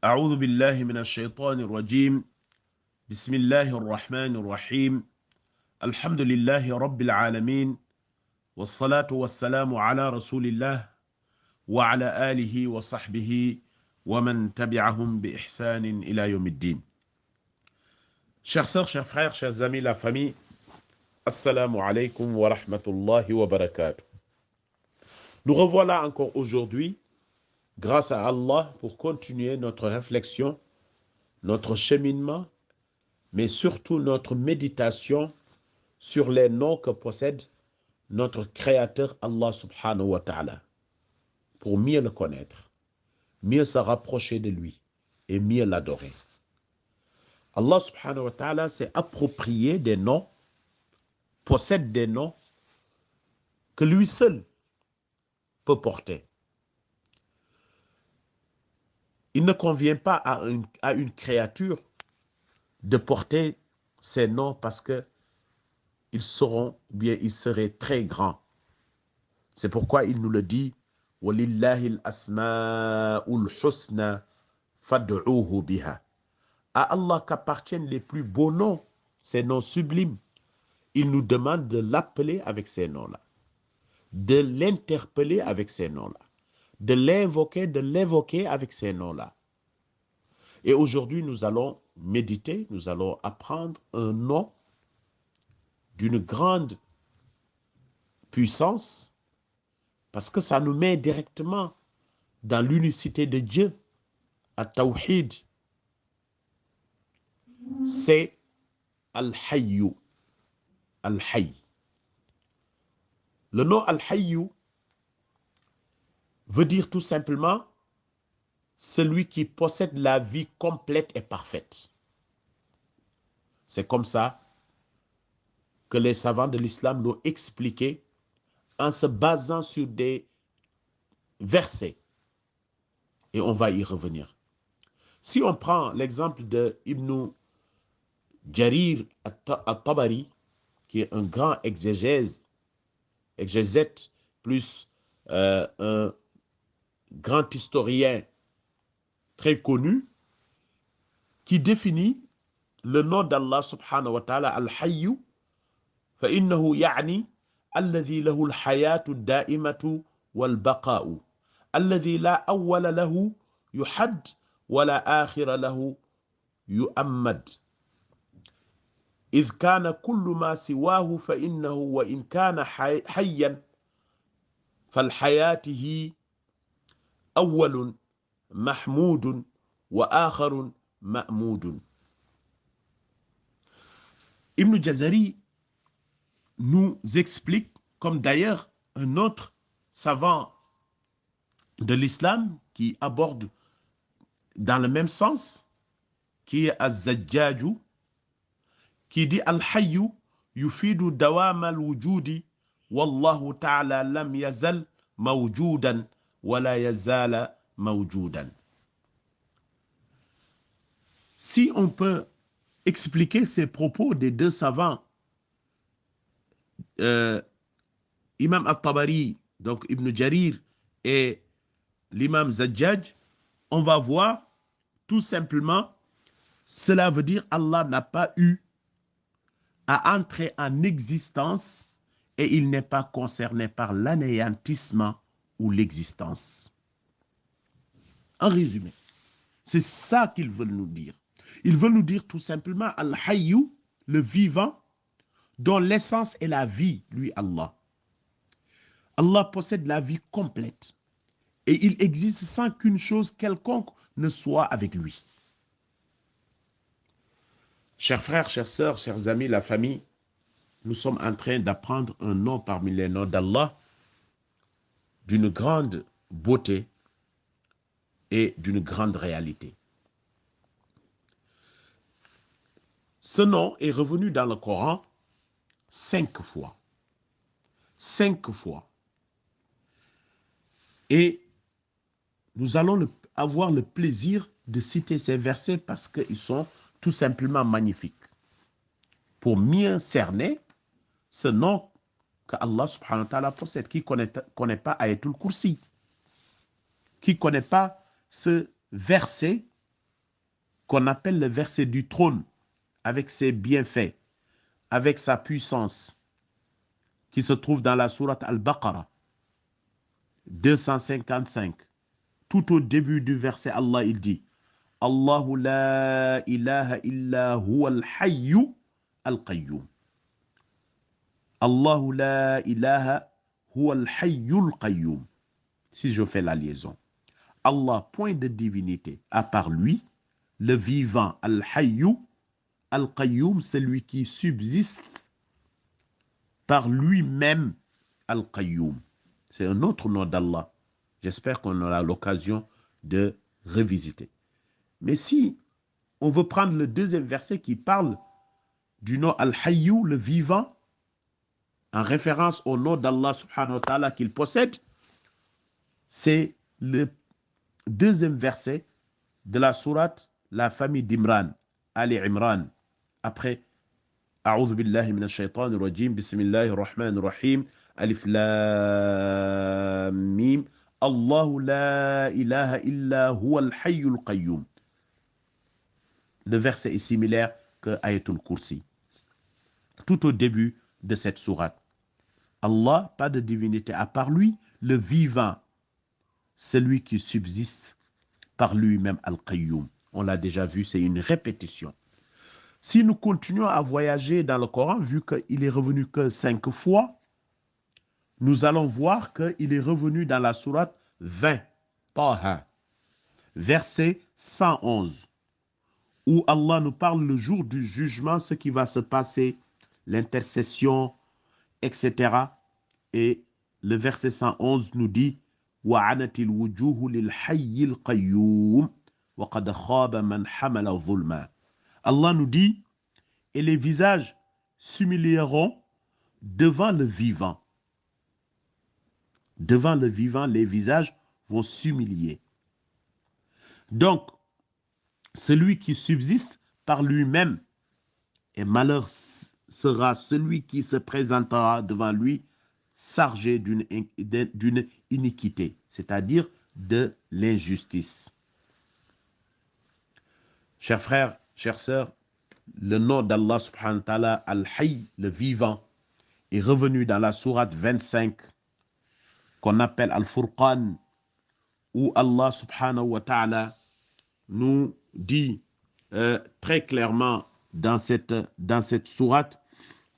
أعوذ بالله من الشيطان الرجيم بسم الله الرحمن الرحيم الحمد لله رب العالمين والصلاة والسلام على رسول الله وعلى آله وصحبه ومن تبعهم بإحسان إلى يوم الدين. Chers sœurs, chers frères, chers amis, la famille, Assalamu alaikum wa rahmatullahi wa barakatuh. Nous revoilà encore aujourd'hui, grâce à Allah, pour continuer notre réflexion, notre cheminement, mais surtout notre méditation sur les noms que possède notre Créateur Allah subhanahu wa ta'ala, pour mieux le connaître, mieux se rapprocher de lui et mieux l'adorer. Allah subhanahu wa ta'ala s'est approprié des noms, possède des noms que lui seul peut porter. Il ne convient pas à une créature de porter ces noms parce que ils seraient très grands. C'est pourquoi il nous le dit, وَلِلَّهِ الْأَسْمَاءُ الْحُسْنَى فَادْعُوهُ بِهَا. À Allah qu'appartiennent les plus beaux noms, ces noms sublimes. Il nous demande de l'appeler avec ces noms-là, de l'interpeller avec ces noms-là, de l'évoquer avec ces noms-là. Et aujourd'hui, nous allons méditer, nous allons apprendre un nom d'une grande puissance, parce que ça nous met directement dans l'unicité de Dieu, à Tawhid. C'est Al-Hayyu, Al-Hayy. Le nom Al-Hayyu veut dire tout simplement celui qui possède la vie complète et parfaite. C'est comme ça que les savants de l'islam l'ont expliqué en se basant sur des versets. Et on va y revenir. Si on prend l'exemple de Ibn Jarir al-Tabari, qui est un grand exégète plus un grand historien très connu, qui définit le nom d'Allah subhanahu wa ta'ala al-Hayyu, فإنه يعني الذي له الحياة الدائمة والبقاء الذي لا أول له يحد ولا آخر له يؤمد إذ كان كل ما سواه فإنه وإن كان حيا فالحياته أول محمود وآخر مأمود. Ibn Jazari nous explique, comme d'ailleurs un autre savant de l'islam qui aborde dans le même sens, qui est Az-Zajjaju, qui dit Al-Hayyu yufidu dawam al-wujudi wallahu ta'ala lam yazal mawjudan wa la yazala mawjudan. Si on peut expliquer ces propos des deux savants, Imam al-Tabari, donc Ibn Jarir et l'imam Zajjaj, on va voir tout simplement, cela veut dire Allah n'a pas eu à entrer en existence et il n'est pas concerné par l'anéantissement ou l'existence. En résumé, c'est ça qu'ils veulent nous dire. Ils veulent nous dire tout simplement Al-Hayyu, le vivant, dont l'essence est la vie, lui Allah. Allah possède la vie complète et il existe sans qu'une chose quelconque ne soit avec lui. Chers frères, chères sœurs, chers amis, la famille, nous sommes en train d'apprendre un nom parmi les noms d'Allah d'une grande beauté et d'une grande réalité. Ce nom est revenu dans le Coran 5 fois. 5 fois. Et nous allons avoir le plaisir de citer ces versets parce qu'ils sont tout simplement magnifiques. Pour mieux cerner ce nom que Allah subhanahu wa ta'ala possède. Qui ne connaît pas Ayatul Kursi? Qui ne connaît pas ce verset qu'on appelle le verset du trône, avec ses bienfaits, avec sa puissance, qui se trouve dans la sourate Al-Baqarah, 255. Tout au début du verset, Allah, il dit Allahu la ilaha illa huwa al-hayyu al-qayyum. Allahu la ilaha huwa al-hayyu al-qayyum. Si je fais la liaison. Allah, point de divinité, à part lui, le vivant, al-hayyu al-qayyum, celui qui subsiste par lui-même, al-qayyum. C'est un autre nom d'Allah. J'espère qu'on aura l'occasion de revisiter. Mais si on veut prendre le deuxième verset qui parle du nom Al-Hayyu, le vivant, en référence au nom d'Allah subhanahu wa ta'ala qu'il possède, c'est le deuxième verset de la sourate La famille d'Imran, Ali Imran. Après, A'udhu billahi minash shaitanir rajim, bismillahir rahmanir rahim, alif lam mim, Allahu la ilaha illa huwa al-hayyul qayyum. Le verset est similaire que Ayatul Kursi. Tout au début de cette sourate. Allah, pas de divinité à part lui, le vivant, celui qui subsiste par lui-même, Al-Qayyum. On l'a déjà vu, c'est une répétition. Si nous continuons à voyager dans le Coran, vu qu'il est revenu que 5 fois, nous allons voir qu'il est revenu dans la sourate 20, Taha, verset 111. Où Allah nous parle le jour du jugement, ce qui va se passer, l'intercession, etc. Et le verset 111 nous dit وَعَنَتِ الْوُجُوهُ لِلْحَيِّ الْقَيُّومِ وَقَدْ خَابَ مَنْ حَمَلَ ظُلْمًا. Allah nous dit, et les visages s'humilieront devant le vivant. Devant le vivant, les visages vont s'humilier. Donc, celui qui subsiste par lui-même, et malheur sera celui qui se présentera devant lui chargé d'une iniquité, c'est-à-dire de l'injustice. Chers frères, chères sœurs, le nom d'Allah subhanahu wa ta'ala, Al-Hayy, le vivant, est revenu dans la sourate 25 qu'on appelle Al-Furqan, où Allah subhanahu wa ta'ala nous dit très clairement dans cette sourate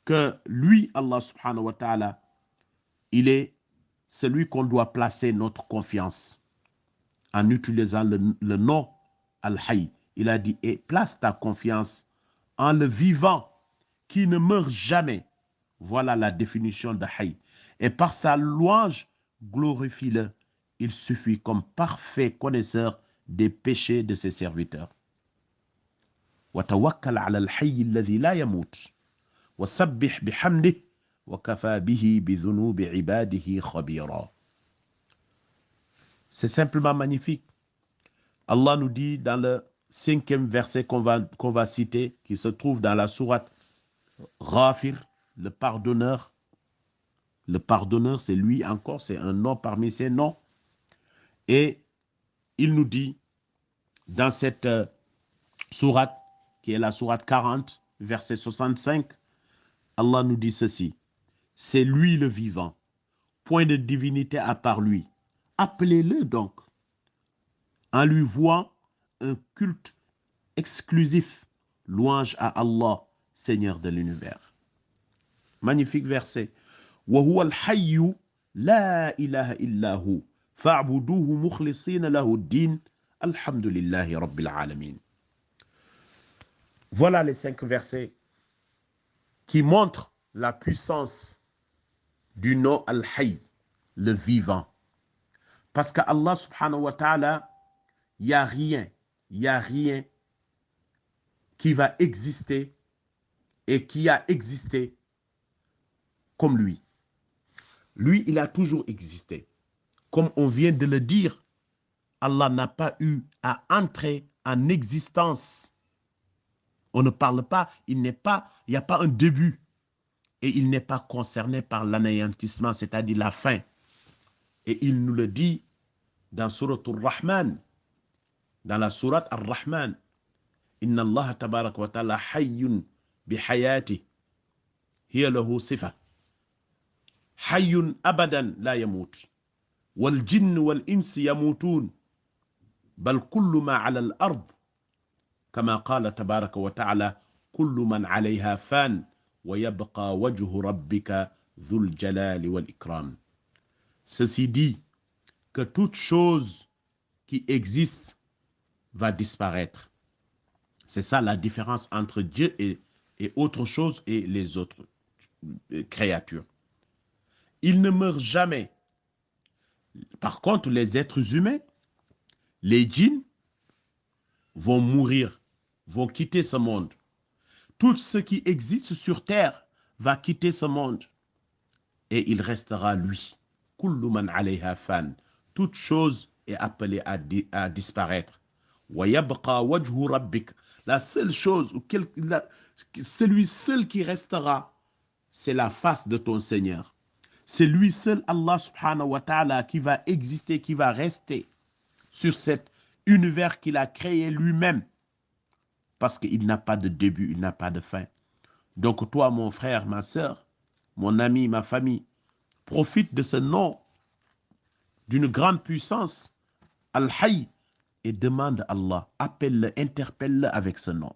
que lui, Allah subhanahu wa ta'ala, il est celui qu'on doit placer notre confiance en utilisant le nom Al-Hayy. Il a dit, et place ta confiance en le vivant qui ne meurt jamais. Voilà la définition de Hayy. Et par sa louange, glorifie-le. Il suffit comme parfait connaisseur des péchés de ses serviteurs. وَتَوَكَّلْ عَلَى الْحَيِّ الَّذِي لَا يَمُوتُ وَسَبِّحْ بِحَمْدِهِ وَكَفَى بِهِ بِذُنُوبِ عِبَادِهِ خَبِيرًا. C'est simplement magnifique. Allah nous dit dans le 5e verset qu'on va citer, qui se trouve dans la sourate Ghafir, le pardonneur. Le pardonneur, c'est lui encore, c'est un nom parmi ses noms. Et il nous dit dans cette sourate, qui est la sourate 40, verset 65, Allah nous dit ceci. C'est lui le vivant, point de divinité à part lui. Appelez-le donc, en lui vouant un culte exclusif, louange à Allah, Seigneur de l'univers. Magnifique verset. وَهُوَ الْحَيُّ لَا إِلَهَ إِلَّا هُ فَاعْبُدُوهُ مُخْلِصِينَ لَهُ الدِّينَ الْحَمْدُ لِلَّهِ رَبِّ الْعَالَمِينَ. Voilà les 5 versets qui montrent la puissance du nom Al-Hayy, le vivant. Parce qu'Allah subhanahu wa ta'ala, il n'y a rien qui va exister et qui a existé comme lui. Lui, il a toujours existé. Comme on vient de le dire, Allah n'a pas eu à entrer en existence. On ne parle pas, il n'y a pas un début. Et il n'est pas concerné par l'anéantissement, c'est-à-dire la fin. Et il nous le dit dans Surat Ar-Rahman, dans la Sourate Ar-Rahman. inna Allah tabaraka wa ta'ala hayyun bihayati hiya lahu sifa hayyun abadan la yamut wal jinn wal ins yamutun bal kullu ma ala al ard kama qala tabaraka wa ta'ala kullu man alayha fan wa yabqa wajhu rabbika dhul jalali wal ikram. Ceci dit que toute chose qui existe va disparaître. C'est ça la différence entre Dieu et autre chose et les autres créatures. Il ne meurt jamais. Par contre, les êtres humains, les djinns, vont mourir, vont quitter ce monde. Tout ce qui existe sur terre va quitter ce monde et il restera lui. Kullu man alayha fan. Toute chose est appelée à disparaître. Wa yabqa wajhu rabbik. La seule chose, celui seul qui restera, c'est la face de ton Seigneur. C'est lui seul, Allah subhanahu wa ta'ala, qui va exister, qui va rester sur cet univers qu'il a créé lui-même. Parce qu'il n'a pas de début, il n'a pas de fin. Donc toi, mon frère, ma sœur, mon ami, ma famille, profite de ce nom d'une grande puissance, Al-Hayy, et demande à Allah, appelle-le, interpelle-le avec ce nom.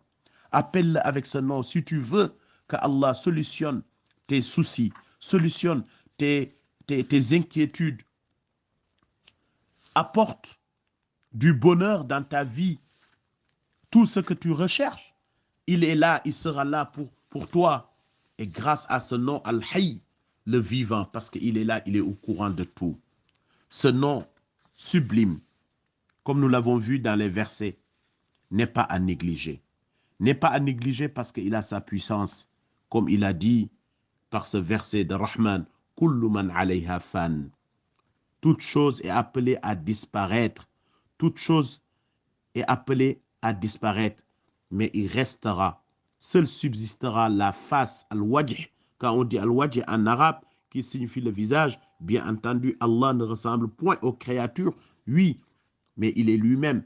Appelle-le avec ce nom si tu veux que Allah solutionne tes soucis, solutionne tes inquiétudes, apporte du bonheur dans ta vie, tout ce que tu recherches. Il est là, il sera là pour toi. Et grâce à ce nom, Al-Hayy, le vivant, parce qu'il est là, il est au courant de tout. Ce nom sublime, comme nous l'avons vu dans les versets, n'est pas à négliger. N'est pas à négliger parce qu'il a sa puissance. Comme il a dit par ce verset de Rahman, « Kullu man alayha fan » Toute chose est appelée à disparaître. Toute chose est appelée à disparaître. Mais il restera. Seul subsistera la face, al-wajh. Quand on dit al-wajh en arabe, qui signifie le visage, bien entendu, Allah ne ressemble point aux créatures. Oui, mais il est lui-même.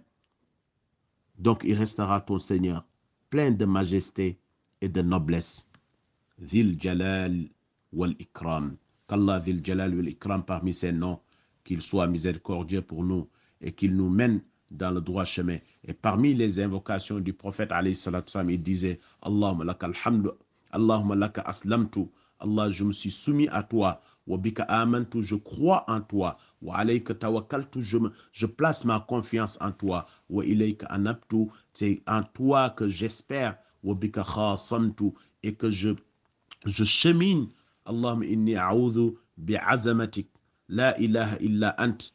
Donc il restera ton Seigneur, plein de majesté et de noblesse. Dhil Jalal wal Ikram. Qu'Allah Dhil Jalal wal Ikram parmi ses noms, qu'il soit miséricordieux pour nous et qu'il nous mène dans le droit chemin. Et parmi les invocations du prophète alayhi salatu salam, il disait Allahumma laka alhamdu, Allahumma laka aslamtu. Allah, je me suis soumis à toi. Wa bika amantu, je crois en toi. Wa alayka tawakkaltu, je place ma confiance en toi. Wa ilayka anabtu, c'est en toi que j'espère. Wa bika khasamtu, et que je chemine. Allahumma inni a'udhu bi'azamatik. La ilaha illa ant.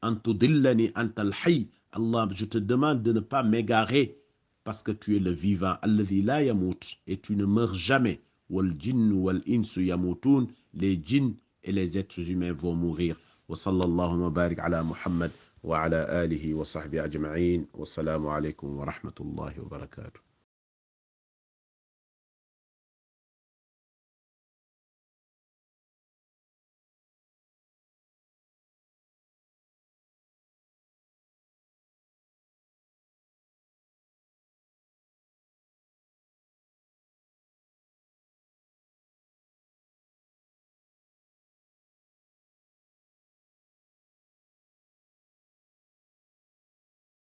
Antudillani anta al-hayy. Allah, je te demande de ne pas m'égarer parce que tu es le vivant. Alladhi la yamut, et tu ne meurs jamais. Wal jinn wal insu yamutun, les djinns et les êtres humains vont mourir. Wa sallallahu wa barik ala Muhammad wa ala alihi wa sahbihi ajma'in. Wa salamu alaykum wa rahmatullahi wa barakatuh.